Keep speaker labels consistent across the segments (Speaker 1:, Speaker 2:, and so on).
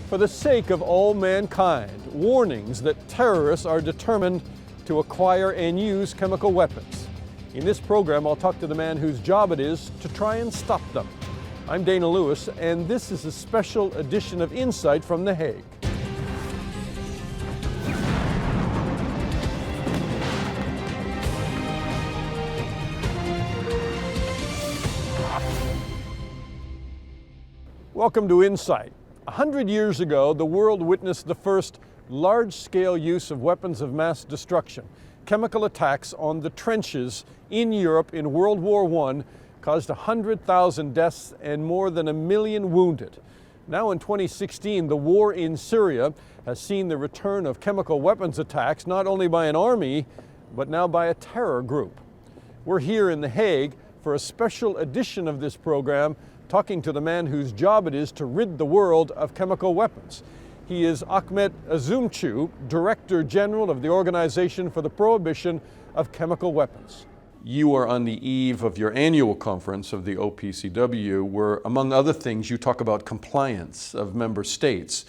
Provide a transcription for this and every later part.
Speaker 1: For the sake of all mankind, warnings that terrorists are determined to acquire and use chemical weapons. In this program, I'll talk to the man whose job it is to try and stop them. I'm Dana Lewis, and this is a special edition of Insight from The Hague. Welcome to Insight. 100 years ago, the world witnessed the first large-scale use of weapons of mass destruction. Chemical attacks on the trenches in Europe in World War I caused 100,000 deaths and more than 1 million wounded. Now in 2016, the war in Syria has seen the return of chemical weapons attacks, not only by an army, but now by a terror group. We're here in The Hague for a special edition of this program, talking to the man whose job it is to rid the world of chemical weapons. He is Ahmet Uzumcu, Director General of the Organization for the Prohibition of Chemical Weapons. You are on the eve of your annual conference of the OPCW, where, among other things, you talk about compliance of member states.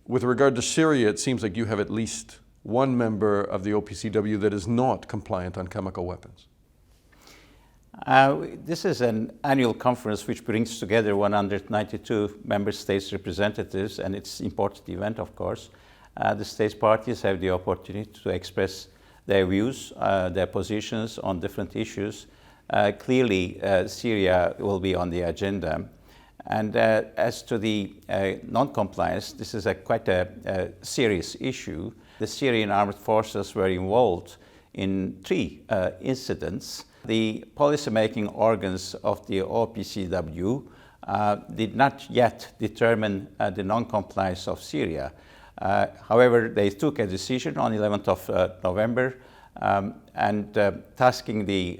Speaker 1: With regard to Syria, it seems like you have at least one member of the OPCW that is not compliant on chemical weapons.
Speaker 2: This is an annual conference which brings together 192 member states representatives, and it's an important event, of course. The states parties have the opportunity to express their views, their positions on different issues. Clearly, Syria will be on the agenda. And as to the non-compliance, this is quite a serious issue. The Syrian armed forces were involved in 3 incidents. The policymaking organs of the OPCW did not yet determine the non-compliance of Syria. However, they took a decision on 11th of November and tasking the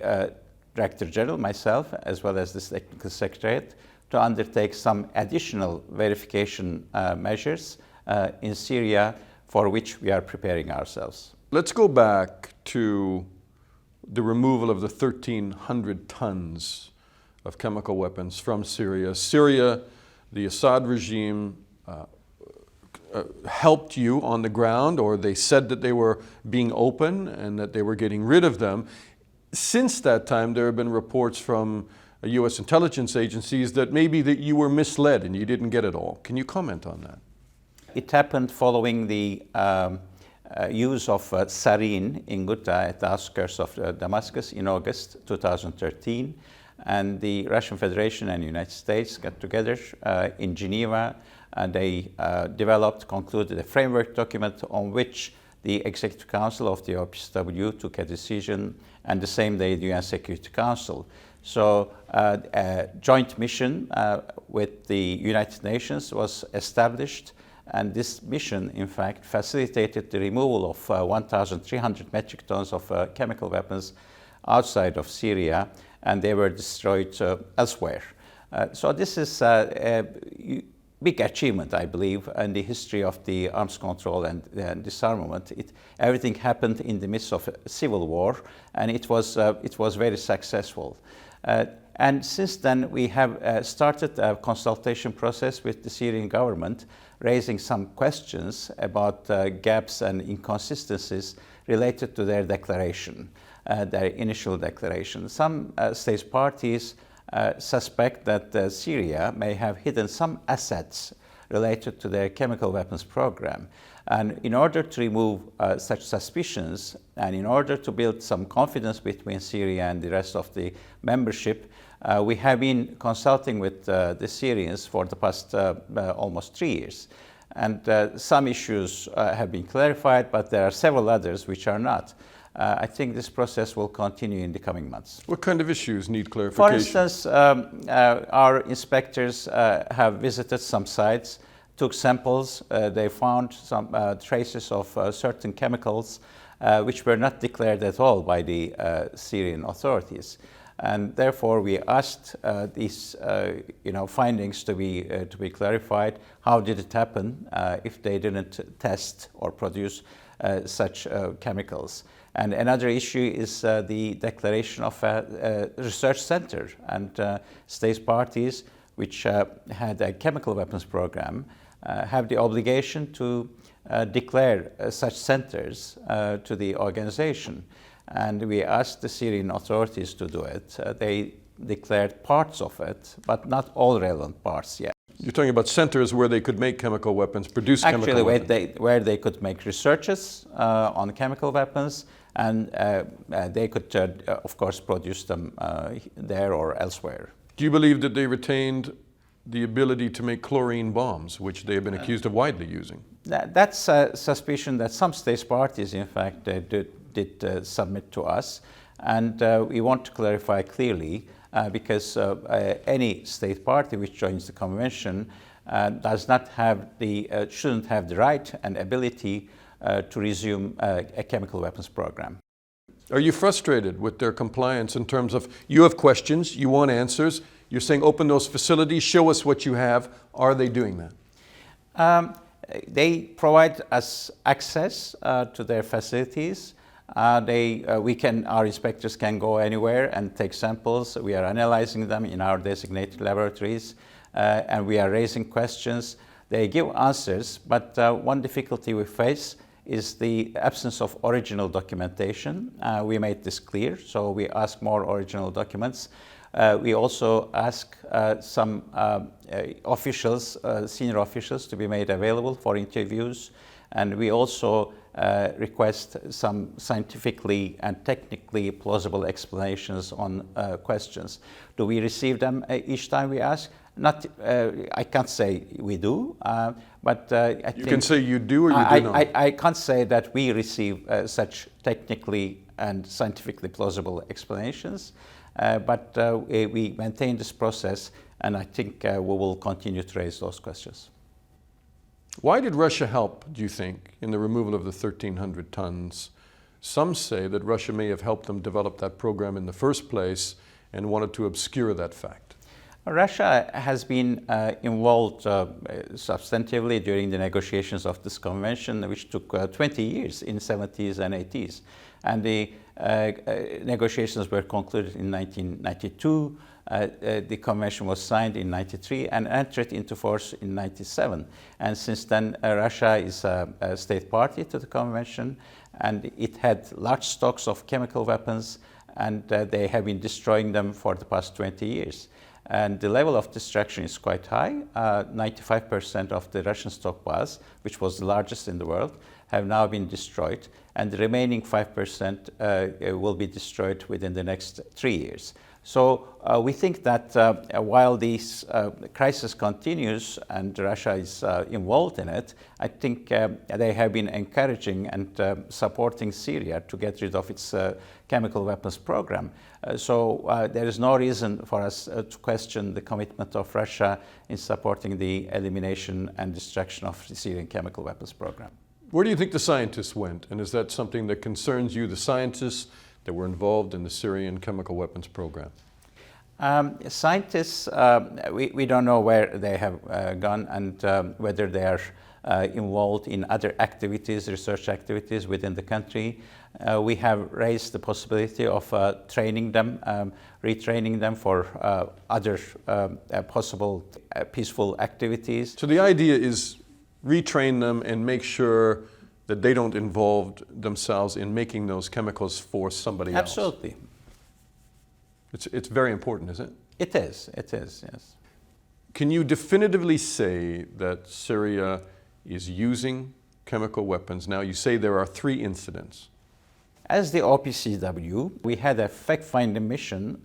Speaker 2: Director General, myself, as well as the Technical Secretariat, to undertake some additional verification measures in Syria, for which we are preparing ourselves.
Speaker 1: Let's go back to the removal of the 1,300 tons of chemical weapons from Syria. Syria, the Assad regime helped you on the ground, or they said that they were being open and that they were getting rid of them. Since that time, there have been reports from U.S. intelligence agencies that maybe that you were misled and you didn't get it all. Can you comment on that?
Speaker 2: It happened following the use of sarin in Ghouta at the outskirts of Damascus in August 2013. And the Russian Federation and the United States got together in Geneva, and they concluded a framework document on which the Executive Council of the OPCW took a decision, and the same day the UN Security Council. So a joint mission with the United Nations was established. And this mission, in fact, facilitated the removal of 1,300 metric tons of chemical weapons outside of Syria, and they were destroyed elsewhere. So this is a big achievement, I believe, in the history of the arms control and disarmament. Everything happened in the midst of a civil war, and it was very successful. And since then, we have started a consultation process with the Syrian government, raising some questions about gaps and inconsistencies related to their declaration, their initial declaration. Some states parties suspect that Syria may have hidden some assets related to their chemical weapons program. And in order to remove such suspicions, and in order to build some confidence between Syria and the rest of the membership, we have been consulting with the Syrians for the past almost 3 years. And some issues have been clarified, but there are several others which are not. I think this process will continue in the coming months.
Speaker 1: What kind of issues need clarification?
Speaker 2: For instance, our inspectors have visited some sites, took samples. They found some traces of certain chemicals which were not declared at all by the Syrian authorities. And therefore, we asked these findings to be clarified. How did it happen if they didn't test or produce such chemicals? And another issue is the declaration of a research center, and state parties which had a chemical weapons program have the obligation to declare such centers to the organization. And we asked the Syrian authorities to do it. They declared parts of it, but not all relevant parts yet.
Speaker 1: You're talking about centers where they could make chemical weapons, produce chemical weapons.
Speaker 2: Actually, where they could make researches on chemical weapons, and they could, of course, produce them there or elsewhere.
Speaker 1: Do you believe that they retained the ability to make chlorine bombs, which they have been accused of widely using?
Speaker 2: That's a suspicion that some state parties, in fact, did submit to us. And we want to clarify clearly, because any state party which joins the convention does not have shouldn't have the right and ability to resume a chemical weapons program.
Speaker 1: Are you frustrated with their compliance in terms of, you have questions, you want answers, you're saying open those facilities, show us what you have. Are they doing that?
Speaker 2: They provide us access to their facilities. Our inspectors can go anywhere and take samples. We are analyzing them in our designated laboratories, and we are raising questions. They give answers, but one difficulty we face is the absence of original documentation. We made this clear, so we ask more original documents. We also ask some officials, senior officials, to be made available for interviews, and we also request some scientifically and technically plausible explanations on questions. Do we receive them each time we ask? Not, I can't say we do, but I think...
Speaker 1: You can say you do or you do not?
Speaker 2: I can't say that we receive such technically and scientifically plausible explanations, but we maintain this process, and I think we will continue to raise those questions.
Speaker 1: Why did Russia help, do you think, in the removal of the 1,300 tons? Some say that Russia may have helped them develop that program in the first place and wanted to obscure that fact.
Speaker 2: Russia has been involved substantively during the negotiations of this convention, which took 20 years in 70s and 80s. And the negotiations were concluded in 1992. The convention was signed in 93 and entered into force in 97. And since then, Russia is a state party to the convention, and it had large stocks of chemical weapons, and they have been destroying them for the past 20 years. And the level of destruction is quite high. 95% of the Russian stockpiles, which was the largest in the world, have now been destroyed, and the remaining 5% will be destroyed within the next 3 years. So we think that while this crisis continues and Russia is involved in it, I think they have been encouraging and supporting Syria to get rid of its chemical weapons program. So there is no reason for us to question the commitment of Russia in supporting the elimination and destruction of the Syrian chemical weapons program.
Speaker 1: Where do you think the scientists went? And is that something that concerns you, the scientists that were involved in the Syrian chemical weapons program?
Speaker 2: Scientists, we don't know where they have gone and whether they are involved in other activities, research activities within the country. We have raised the possibility of training them, retraining them for other possible peaceful activities.
Speaker 1: So the idea is retrain them and make sure that they don't involve themselves in making those chemicals for somebody else.
Speaker 2: Absolutely.
Speaker 1: It's very important, isn't it?
Speaker 2: It is, yes.
Speaker 1: Can you definitively say that Syria is using chemical weapons? Now, you say there are 3 incidents.
Speaker 2: As the OPCW, we had a fact-finding mission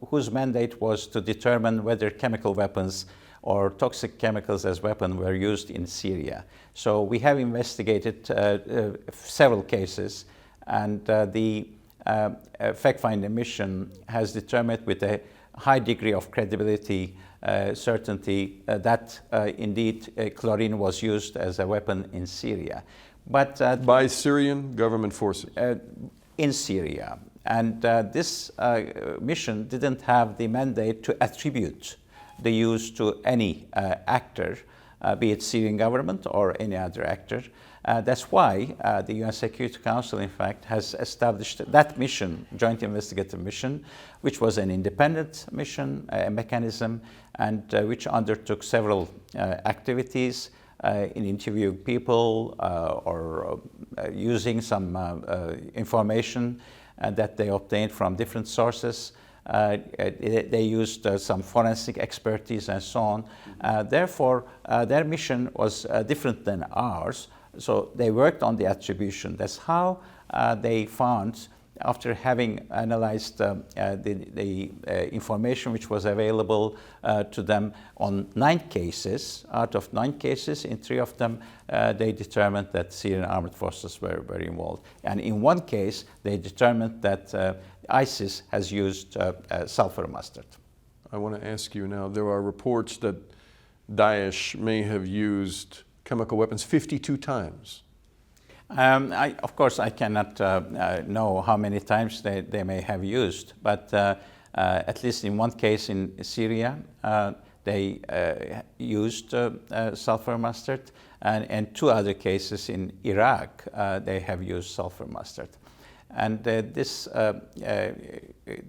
Speaker 2: whose mandate was to determine whether chemical weapons or toxic chemicals as weapons were used in Syria. So we have investigated several cases, and the fact-finding mission has determined with a high degree of credibility, certainty, that indeed chlorine was used as a weapon in Syria. But
Speaker 1: by Syrian government forces?
Speaker 2: In Syria. And this mission didn't have the mandate to attribute the use to any actor, be it Syrian government or any other actor. That's why the UN Security Council, in fact, has established that mission, Joint Investigative Mission, which was an independent mission, a mechanism, and which undertook several activities. in interviewing people or using some information that they obtained from different sources. They used some forensic expertise and so on. Therefore, their mission was different than ours. So they worked on the attribution. That's how they found, after having analyzed the information which was available to them on 9 cases, out of 9 cases, in 3 of them, they determined that Syrian armed forces were involved. And in 1 case, they determined that ISIS has used sulfur mustard.
Speaker 1: I want to ask you now, there are reports that Daesh may have used chemical weapons 52 times.
Speaker 2: Of course, I cannot know how many times they may have used, but at least in 1 case in Syria, they used sulfur mustard, and 2 other cases in Iraq, they have used sulfur mustard. And this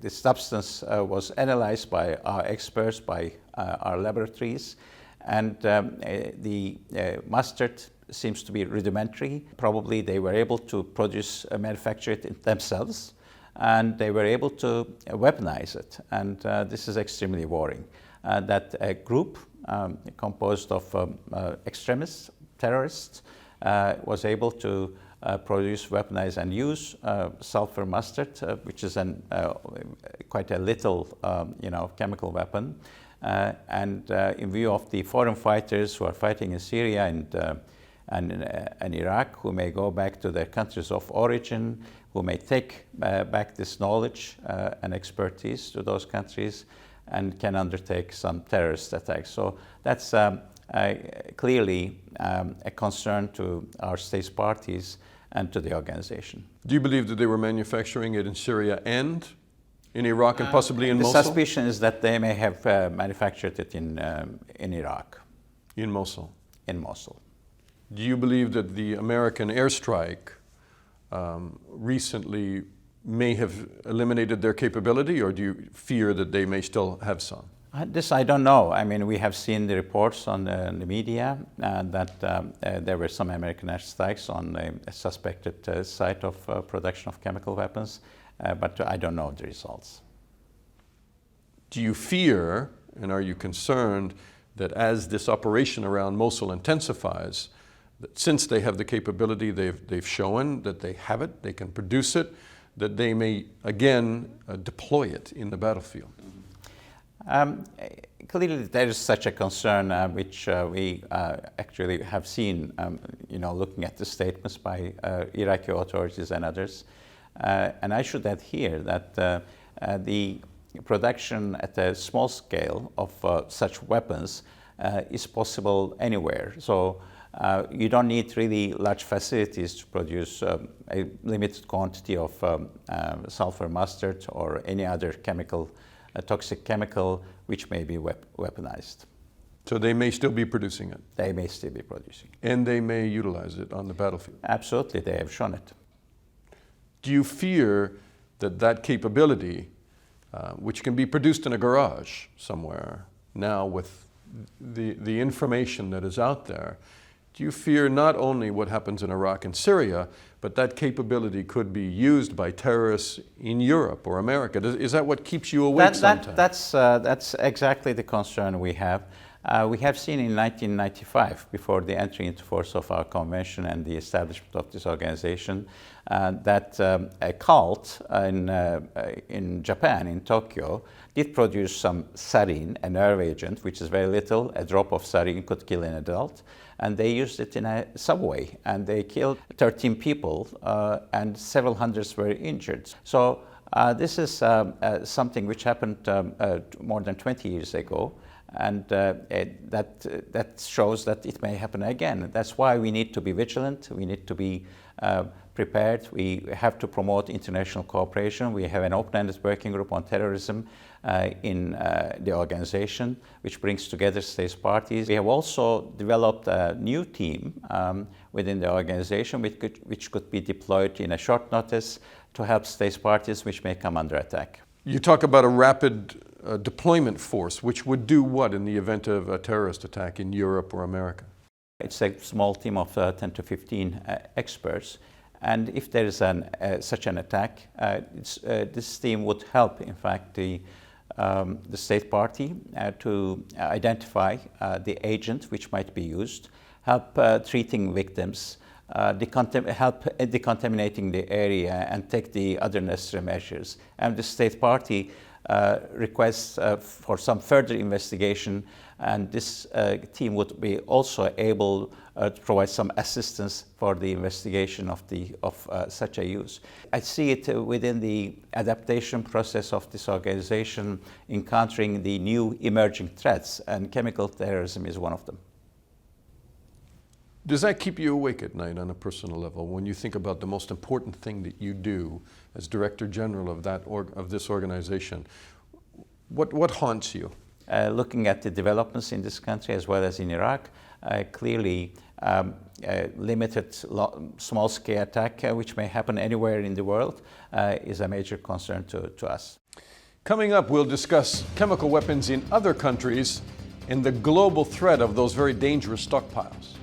Speaker 2: substance was analyzed by our experts, by our laboratories, and the mustard seems to be rudimentary. Probably they were able to manufacture it themselves, and they were able to weaponize it. And this is extremely worrying. That a group composed of extremists, terrorists, was able to produce, weaponize, and use sulfur mustard, which is quite a little, chemical weapon. And in view of the foreign fighters who are fighting in Syria and Iraq, who may go back to their countries of origin, who may take back this knowledge and expertise to those countries, and can undertake some terrorist attacks. So that's clearly a concern to our state parties and to the organization.
Speaker 1: Do you believe that they were manufacturing it in Syria and in Iraq and possibly in Mosul?
Speaker 2: The suspicion is that they may have manufactured it in Iraq.
Speaker 1: In Mosul?
Speaker 2: In Mosul.
Speaker 1: Do you believe that the American airstrike recently may have eliminated their capability, or do you fear that they may still have some?
Speaker 2: This I don't know. I mean, we have seen the reports on the media that there were some American airstrikes on a suspected site of production of chemical weapons, but I don't know the results.
Speaker 1: Do you fear, and are you concerned, that as this operation around Mosul intensifies, that since they have the capability, they've shown that they have it, they can produce it, that they may again deploy it in the battlefield?
Speaker 2: Clearly, there is such a concern, which we actually have seen, looking at the statements by Iraqi authorities and others. And I should add here that the production at a small scale of such weapons is possible anywhere. So you don't need really large facilities to produce a limited quantity of sulfur mustard or any other chemical, a toxic chemical, which may be weaponized.
Speaker 1: So they may still be producing it?
Speaker 2: They may still be producing it.
Speaker 1: And they may utilize it on the battlefield?
Speaker 2: Absolutely, they have shown it.
Speaker 1: Do you fear that that capability, which can be produced in a garage somewhere now with the information that is out there, do you fear not only what happens in Iraq and Syria, but that capability could be used by terrorists in Europe or America? Is that what keeps you awake sometimes?
Speaker 2: That's exactly the concern we have. We have seen in 1995, before the entry into force of our convention and the establishment of this organization, that a cult in Japan, in Tokyo, did produce some sarin, a nerve agent, which is very little. A drop of sarin could kill an adult. And they used it in a subway, and they killed 13 people, and several hundreds were injured. So this is something which happened more than 20 years ago. And that shows that it may happen again. That's why we need to be vigilant. We need to be prepared. We have to promote international cooperation. We have an open-ended working group on terrorism in the organization, which brings together states parties. We have also developed a new team within the organization, which could be deployed in a short notice to help states parties which may come under attack.
Speaker 1: You talk about a rapid deployment force, which would do what in the event of a terrorist attack in Europe or America?
Speaker 2: It's a small team of 10 to 15 experts. And if there is such an attack, this team would help, in fact, the state party to identify the agent which might be used, help treating victims, help decontaminating the area, and take the other necessary measures. And the state party requests for some further investigation, and this team would be also able to provide some assistance for the investigation of such a use. I see it within the adaptation process of this organization, encountering the new emerging threats, and chemical terrorism is one of them.
Speaker 1: Does that keep you awake at night on a personal level when you think about the most important thing that you do as Director General of this organization? What haunts you?
Speaker 2: Looking at the developments in this country as well as in Iraq, clearly limited small-scale attack, which may happen anywhere in the world, is a major concern to us.
Speaker 1: Coming up, we'll discuss chemical weapons in other countries and the global threat of those very dangerous stockpiles.